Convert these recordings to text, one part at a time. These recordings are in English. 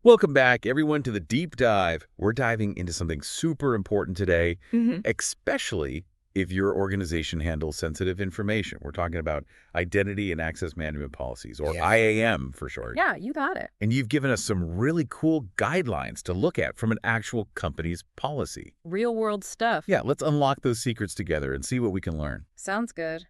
Welcome back, everyone, to the Deep Dive. We're diving into something super important today, hmm especially if your organization handles sensitive information. We're talking about Identity and Access Management Policies, or Yes. IAM for short. Yeah, you got it. And you've given us some really cool guidelines to look at from an actual company's policy. Real world stuff. Yeah, let's unlock those secrets together and see what we can learn. Sounds good.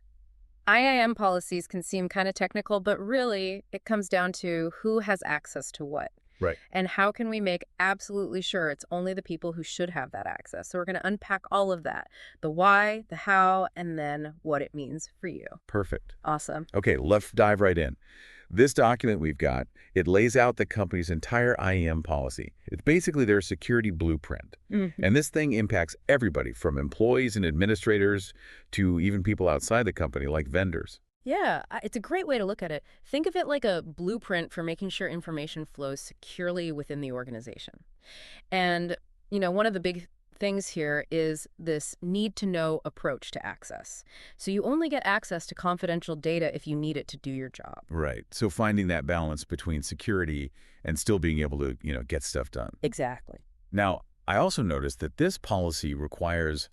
IAM policies can seem kind of technical, but really it comes down to who has access to what. Right. And how can we make absolutely sure it's only the people who should have that access? So we're going to unpack all of that, the why, the how, and then what it means for you. Perfect. Awesome. Okay, let's dive right in. This document we've got, it lays out the company's entire IAM policy. It's basically their security blueprint. hmm And this thing impacts everybody from employees and administrators to even people outside the company like vendors. Yeah, it's a great way to look at it. Think of it like a blueprint for making sure information flows securely within the organization. And, one of the big things here is this need to know approach to access. So you only get access to confidential data if you need it to do your job. Right. So finding that balance between security and still being able to, get stuff done. Exactly. Now, I also noticed that this policy requires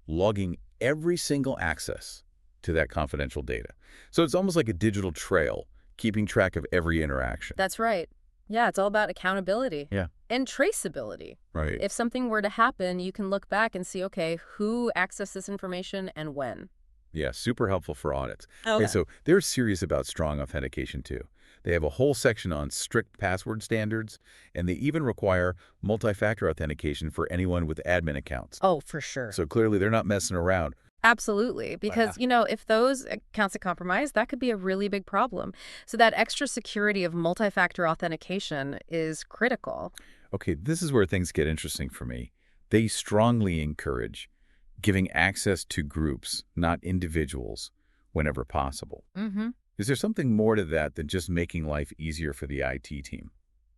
logging every single access to that confidential data. So it's almost like a digital trail, keeping track of every interaction. That's right. Yeah, it's all about accountability Yeah. and traceability. Right. If something were to happen, you can look back and see, okay, who accessed this information and when. Yeah, super helpful for audits. Okay, Okay. so they're serious about strong authentication too. They have a whole section on strict password standards, and they even require multi-factor authentication for anyone with admin accounts. Oh, for sure. So clearly they're not messing around. Absolutely. Wow. Because, if those accounts are compromised, that could be a really big problem. So that extra security of multi-factor authentication is critical. Okay, this is where things get interesting for me. They strongly encourage giving access to groups, not individuals, whenever possible. hmm Is there something more to that than just making life easier for the IT team?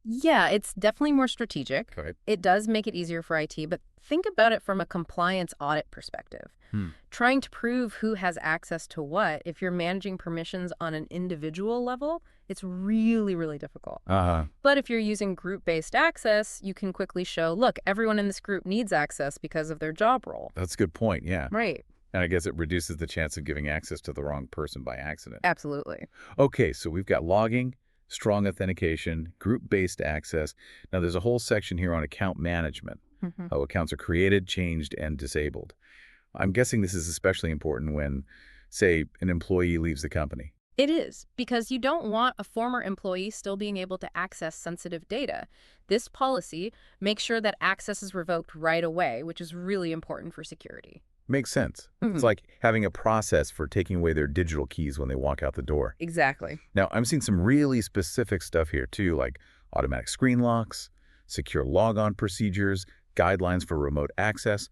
Yeah, it's definitely more strategic. Okay. It does make it easier for IT, but think about it from a compliance audit perspective. Hmm. Trying to prove who has access to what, if you're managing permissions on an individual level, it's really, really difficult. Uh-huh. But if you're using group-based access, you can quickly show, look, everyone in this group needs access because of their job role. That's a good point, yeah. Right. And I guess it reduces the chance of giving access to the wrong person by accident. Absolutely. Okay, so we've got logging, strong authentication, group-based access. Now, there's a whole section here on account management, hmm how accounts are created, changed, and disabled. I'm guessing this is especially important when, say, an employee leaves the company. It is, because you don't want a former employee still being able to access sensitive data. This policy makes sure that access is revoked right away, which is really important for security. Makes sense. It's Mhm. like having a process for taking away their digital keys when they walk out the door. Exactly. Now, I'm seeing some really specific stuff here, too, like automatic screen locks, secure logon procedures, guidelines for remote access.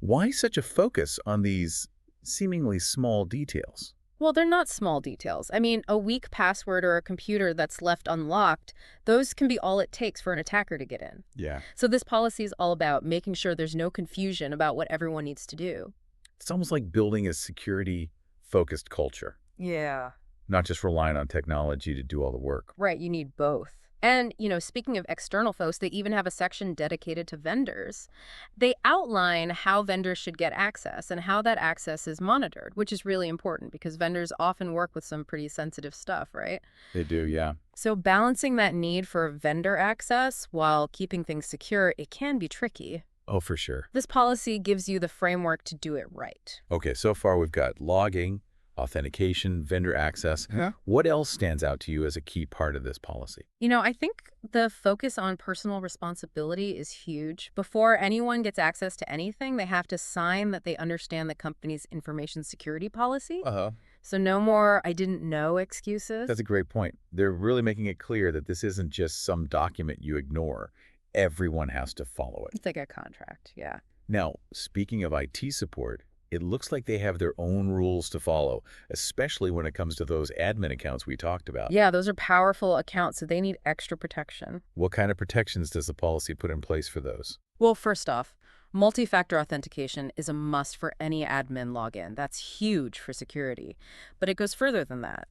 Why such a focus on these seemingly small details? Well, they're not small details. I mean, a weak password or a computer that's left unlocked, those can be all it takes for an attacker to get in. Yeah. So this policy is all about making sure there's no confusion about what everyone needs to do. It's almost like building a security-focused culture, Yeah. not just relying on technology to do all the work. Right, you need both. And, speaking of external folks, they even have a section dedicated to vendors. They outline how vendors should get access and how that access is monitored, which is really important because vendors often work with some pretty sensitive stuff, right? They do, yeah. So balancing that need for vendor access while keeping things secure, it can be tricky. Oh, for sure. This policy gives you the framework to do it right. Okay, so far we've got logging, authentication, vendor access. Yeah. What else stands out to you as a key part of this policy? I think the focus on personal responsibility is huge. Before anyone gets access to anything, they have to sign that they understand the company's information security policy. Uh-huh. So no more "I didn't know" excuses. That's a great point. They're really making it clear that this isn't just some document you ignore. Everyone has to follow it. It's like a contract, yeah. Now, speaking of IT support, it looks like they have their own rules to follow, especially when it comes to those admin accounts we talked about. Yeah, those are powerful accounts, so they need extra protection. What kind of protections does the policy put in place for those? Well, first off, multi-factor authentication is a must for any admin login. That's huge for security. But it goes further than that.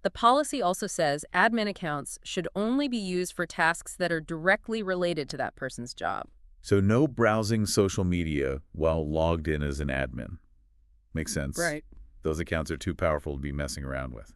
The policy also says admin accounts should only be used for tasks that are directly related to that person's job. So no browsing social media while logged in as an admin. Makes sense. Right. Those accounts are too powerful to be messing around with.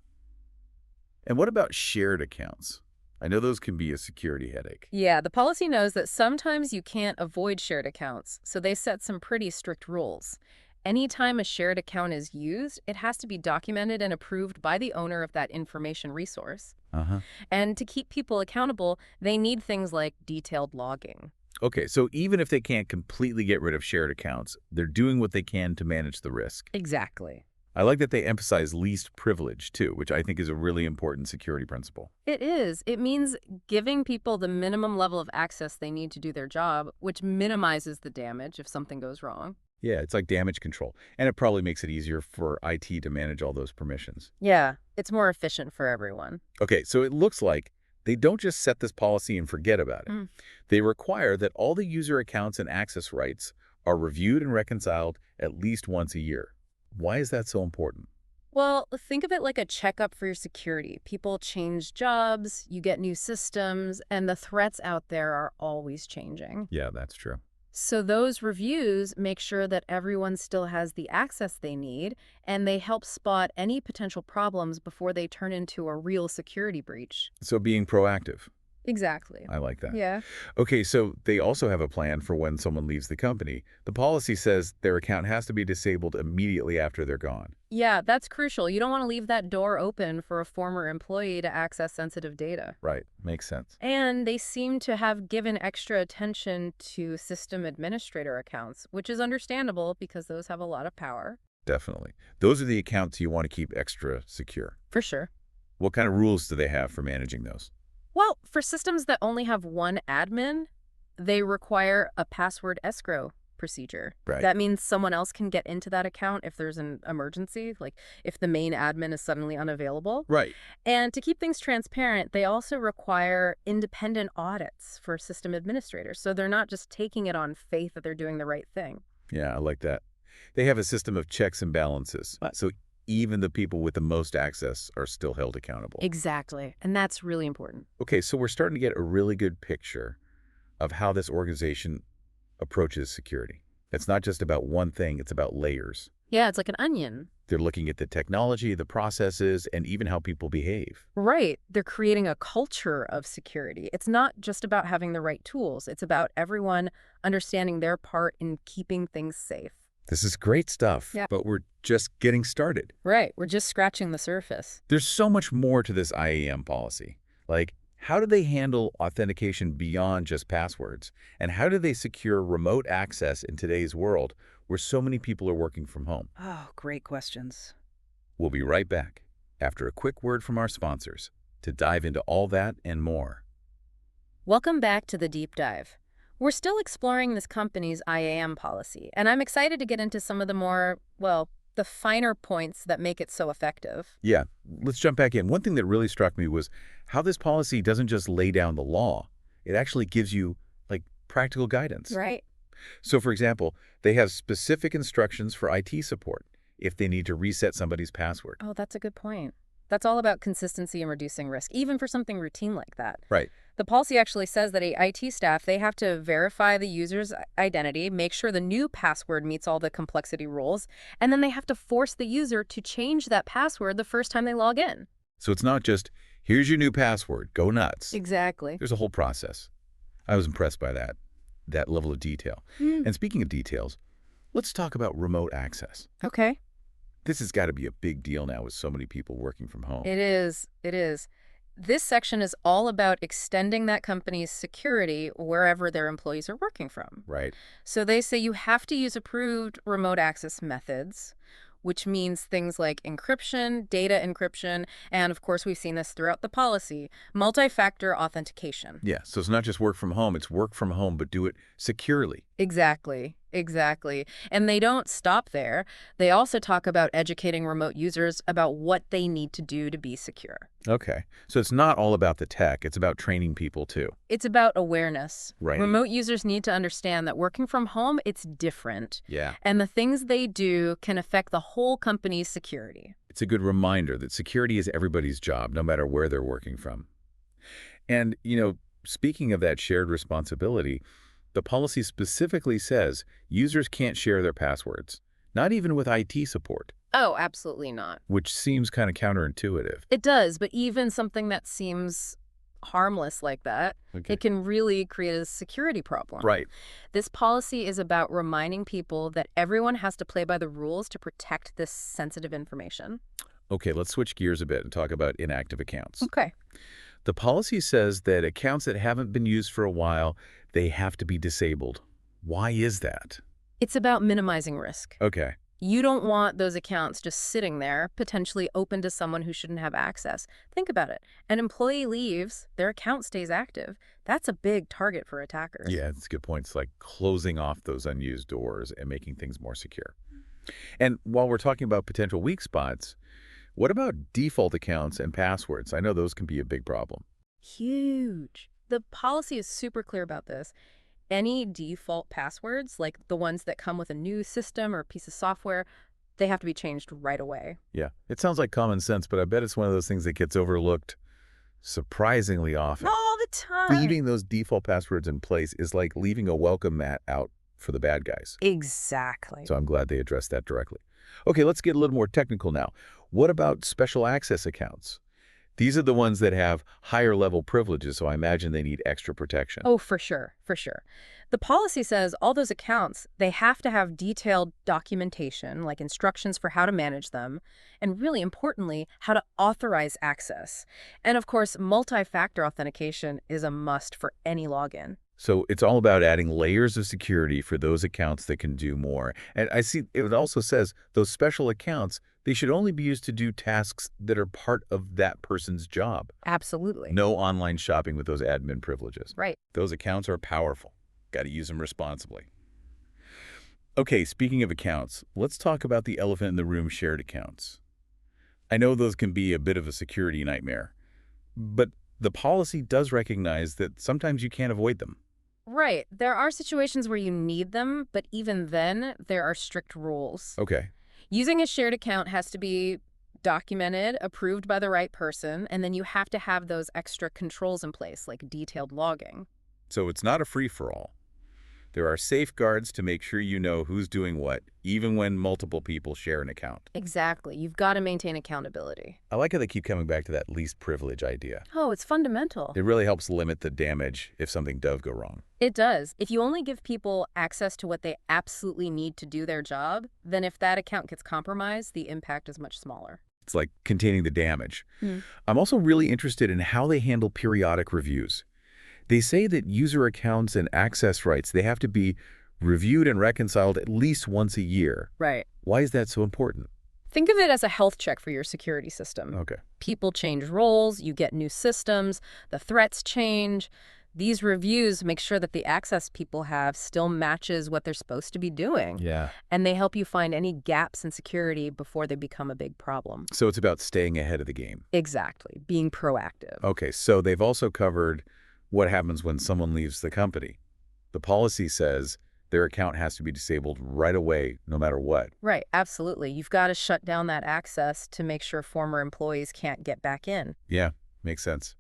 And what about shared accounts? I know those can be a security headache. Yeah, the policy knows that sometimes you can't avoid shared accounts, so they set some pretty strict rules. Anytime a shared account is used, it has to be documented and approved by the owner of that information resource. Uh-huh. And to keep people accountable, they need things like detailed logging. Okay, so even if they can't completely get rid of shared accounts, they're doing what they can to manage the risk. Exactly. I like that they emphasize least privilege, too, which I think is a really important security principle. It is. It means giving people the minimum level of access they need to do their job, which minimizes the damage if something goes wrong. Yeah, it's like damage control. And it probably makes it easier for IT to manage all those permissions. Yeah, it's more efficient for everyone. Okay, so it looks like they don't just set this policy and forget about it. Mm. They require that all the user accounts and access rights are reviewed and reconciled at least once a year. Why is that so important? Well, think of it like a checkup for your security. People change jobs, you get new systems, and the threats out there are always changing. Yeah, that's true. So those reviews make sure that everyone still has the access they need, and they help spot any potential problems before they turn into a real security breach. So being proactive. Exactly. I like that. Yeah. Okay, so they also have a plan for when someone leaves the company. The policy says their account has to be disabled immediately after they're gone. Yeah, that's crucial. You don't want to leave that door open for a former employee to access sensitive data. Right, makes sense. And they seem to have given extra attention to system administrator accounts, which is understandable because those have a lot of power. Definitely. Those are the accounts you want to keep extra secure. For sure. What kind of rules do they have for managing those? Well, for systems that only have one admin, they require a password escrow procedure. Right. That means someone else can get into that account if there's an emergency, like if the main admin is suddenly unavailable. Right. And to keep things transparent, they also require independent audits for system administrators. So they're not just taking it on faith that they're doing the right thing. Yeah, I like that. They have a system of checks and balances. So even the people with the most access are still held accountable. Exactly. And that's really important. Okay, so we're starting to get a really good picture of how this organization approaches security. It's not just about one thing, it's about layers. Yeah, it's like an onion. They're looking at the technology, the processes, and even how people behave. Right. They're creating a culture of security. It's not just about having the right tools. It's about everyone understanding their part in keeping things safe. This is great stuff, Yeah. but we're just getting started. Right. We're just scratching the surface. There's so much more to this IAM policy. Like, how do they handle authentication beyond just passwords? And how do they secure remote access in today's world where so many people are working from home? Oh, great questions. We'll be right back after a quick word from our sponsors to dive into all that and more. Welcome back to the Deep Dive. We're still exploring this company's IAM policy, and I'm excited to get into some of the more, well, the finer points that make it so effective. Yeah, let's jump back in. One thing that really struck me was how this policy doesn't just lay down the law. It actually gives you, like, practical guidance. Right. So, for example, they have specific instructions for IT support if they need to reset somebody's password. Oh, that's a good point. That's all about consistency and reducing risk, even for something routine like that. Right. The policy actually says that IT staff, they have to verify the user's identity, make sure the new password meets all the complexity rules, and then they have to force the user to change that password the first time they log in. So it's not just, here's your new password, go nuts. Exactly. There's a whole process. I was impressed by that level of detail. And speaking of details, let's talk about remote access. Okay. This has got to be a big deal now with so many people working from home. It is. It is. This section is all about extending that company's security wherever their employees are working from. Right. So they say you have to use approved remote access methods, which means things like encryption, data encryption, and of course we've seen this throughout the policy, multi-factor authentication. Yeah, so it's not just work from home, it's work from home, but do it securely. Exactly. Exactly. And they don't stop there. They also talk about educating remote users about what they need to do to be secure. Okay, so it's not all about the tech, it's about training people too. It's about awareness. Right. Remote users need to understand that working from home, it's different. Yeah. And the things they do can affect the whole company's security. It's a good reminder that security is everybody's job, no matter where they're working from. And, speaking of that shared responsibility, the policy specifically says users can't share their passwords, not even with IT support, Oh, absolutely not. which seems kind of counterintuitive. It does, but even something that seems harmless like that, Okay. it can really create a security problem. Right. This policy is about reminding people that everyone has to play by the rules to protect this sensitive information. Okay, let's switch gears a bit and talk about inactive accounts. Okay. The policy says that accounts that haven't been used for a while, they have to be disabled. Why is that? It's about minimizing risk. Okay. You don't want those accounts just sitting there, potentially open to someone who shouldn't have access. Think about it. An employee leaves, their account stays active. That's a big target for attackers. Yeah, that's a good point. It's like closing off those unused doors and making things more secure. And while we're talking about potential weak spots, what about default accounts and passwords? I know those can be a big problem. Huge. The policy is super clear about this. Any default passwords, like the ones that come with a new system or piece of software, they have to be changed right away. Yeah, it sounds like common sense, but I bet it's one of those things that gets overlooked surprisingly often. All the time. Leaving those default passwords in place is like leaving a welcome mat out for the bad guys. Exactly. So I'm glad they addressed that directly. Okay, let's get a little more technical now. What about special access accounts? These are the ones that have higher level privileges, so I imagine they need extra protection. Oh, for sure, for sure. The policy says all those accounts, they have to have detailed documentation, like instructions for how to manage them, and really importantly, how to authorize access. And of course, multi-factor authentication is a must for any login. So it's all about adding layers of security for those accounts that can do more. And I see it also says those special accounts, they should only be used to do tasks that are part of that person's job. Absolutely. No online shopping with those admin privileges. Right. Those accounts are powerful. Got to use them responsibly. Okay, speaking of accounts, let's talk about the elephant in the room, shared accounts. I know those can be a bit of a security nightmare, but the policy does recognize that sometimes you can't avoid them. Right. There are situations where you need them, but even then, there are strict rules. Okay. Using a shared account has to be documented, approved by the right person, and then you have to have those extra controls in place, like detailed logging. So it's not a free-for-all. There are safeguards to make sure you know who's doing what, even when multiple people share an account. Exactly. You've got to maintain accountability. I like how they keep coming back to that least privilege idea. Oh, it's fundamental. It really helps limit the damage if something does go wrong. It does. If you only give people access to what they absolutely need to do their job, then if that account gets compromised, the impact is much smaller. It's like containing the damage. Hmm. I'm also really interested in how they handle periodic reviews. They say that user accounts and access rights, they have to be reviewed and reconciled at least once a year. Right. Why is that so important? Think of it as a health check for your security system. Okay. People change roles, you get new systems, the threats change. These reviews make sure that the access people have still matches what they're supposed to be doing. Yeah. And they help you find any gaps in security before they become a big problem. So it's about staying ahead of the game. Exactly. Being proactive. Okay, so they've also covered what happens when someone leaves the company. The policy says their account has to be disabled right away, no matter what. Right. Absolutely. You've got to shut down that access to make sure former employees can't get back in. Yeah, makes sense.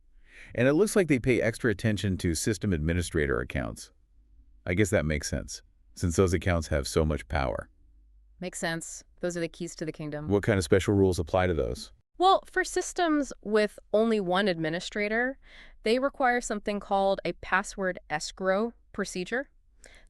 And it looks like they pay extra attention to system administrator accounts. I guess that makes sense, since those accounts have so much power. Makes sense. Those are the keys to the kingdom. What kind of special rules apply to those? Well, for systems with only one administrator, they require something called a password escrow procedure.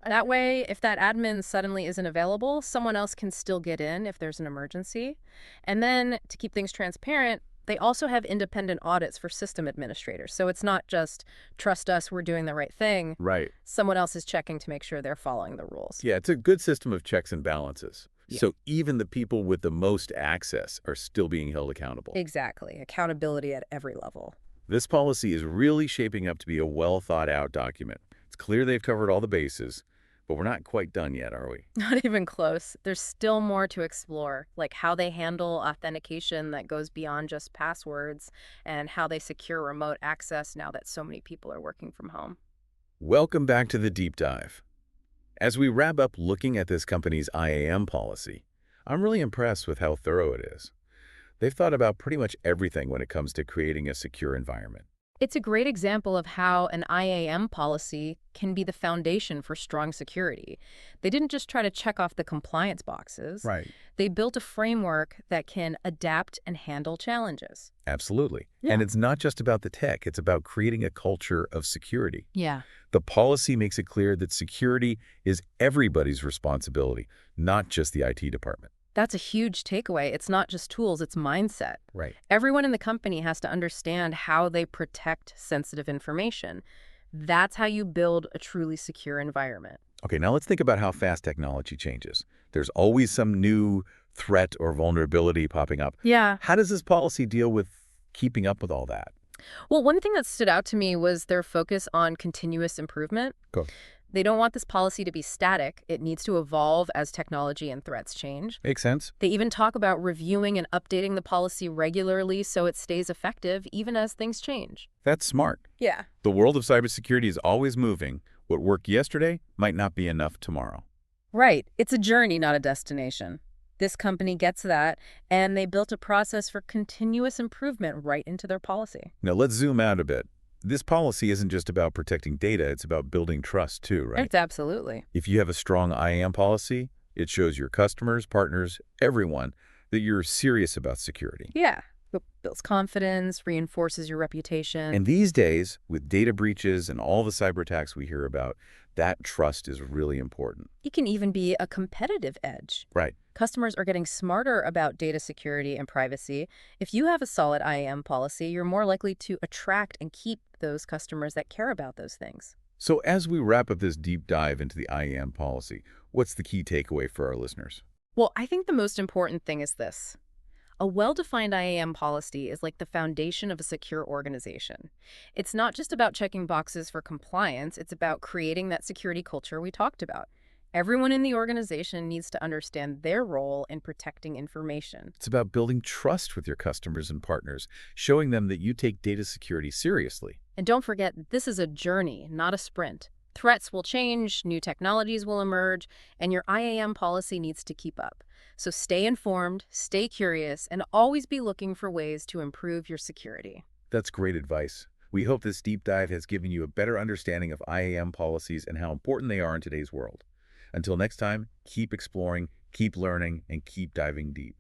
That way, if that admin suddenly isn't available, someone else can still get in if there's an emergency. And then, to keep things transparent, they also have independent audits for system administrators. So it's not just, trust us, we're doing the right thing. Right. Someone else is checking to make sure they're following the rules. Yeah, it's a good system of checks and balances. Yeah. So even the people with the most access are still being held accountable. Exactly. Accountability at every level. This policy is really shaping up to be a well-thought-out document. It's clear they've covered all the bases, but we're not quite done yet, are we? Not even close. There's still more to explore, like how they handle authentication that goes beyond just passwords and how they secure remote access now that so many people are working from home. Welcome back to the deep dive. As we wrap up looking at this company's IAM policy, I'm really impressed with how thorough it is. They've thought about pretty much everything when it comes to creating a secure environment. It's a great example of how an IAM policy can be the foundation for strong security. They didn't just try to check off the compliance boxes. Right. They built a framework that can adapt and handle challenges. Absolutely. Yeah. And it's not just about the tech. It's about creating a culture of security. Yeah. The policy makes it clear that security is everybody's responsibility, not just the IT department. That's a huge takeaway. It's not just tools, it's mindset. Right. Everyone in the company has to understand how they protect sensitive information. That's how you build a truly secure environment. Okay, now let's think about how fast technology changes. There's always some new threat or vulnerability popping up. Yeah. How does this policy deal with keeping up with all that? Well, one thing that stood out to me was their focus on continuous improvement. Go. They don't want this policy to be static. It needs to evolve as technology and threats change. Makes sense. They even talk about reviewing and updating the policy regularly so it stays effective even as things change. That's smart. Yeah. The world of cybersecurity is always moving. What worked yesterday might not be enough tomorrow. Right. It's a journey, not a destination. This company gets that, and they built a process for continuous improvement right into their policy. Now let's zoom out a bit. This policy isn't just about protecting data, it's about building trust too, right? It's absolutely. If you have a strong IAM policy, it shows your customers, partners, everyone that you're serious about security. Yeah. It builds confidence, reinforces your reputation. And these days, with data breaches and all the cyber attacks we hear about, that trust is really important. It can even be a competitive edge. Right. Customers are getting smarter about data security and privacy. If you have a solid IAM policy, you're more likely to attract and keep those customers that care about those things. So as we wrap up this deep dive into the IAM policy, what's the key takeaway for our listeners? Well, I think the most important thing is this. A well-defined IAM policy is like the foundation of a secure organization. It's not just about checking boxes for compliance, it's about creating that security culture we talked about. Everyone in the organization needs to understand their role in protecting information. It's about building trust with your customers and partners, showing them that you take data security seriously. And don't forget, this is a journey, not a sprint. Threats will change, new technologies will emerge, and your IAM policy needs to keep up. So stay informed, stay curious, and always be looking for ways to improve your security. That's great advice. We hope this deep dive has given you a better understanding of IAM policies and how important they are in today's world. Until next time, keep exploring, keep learning, and keep diving deep.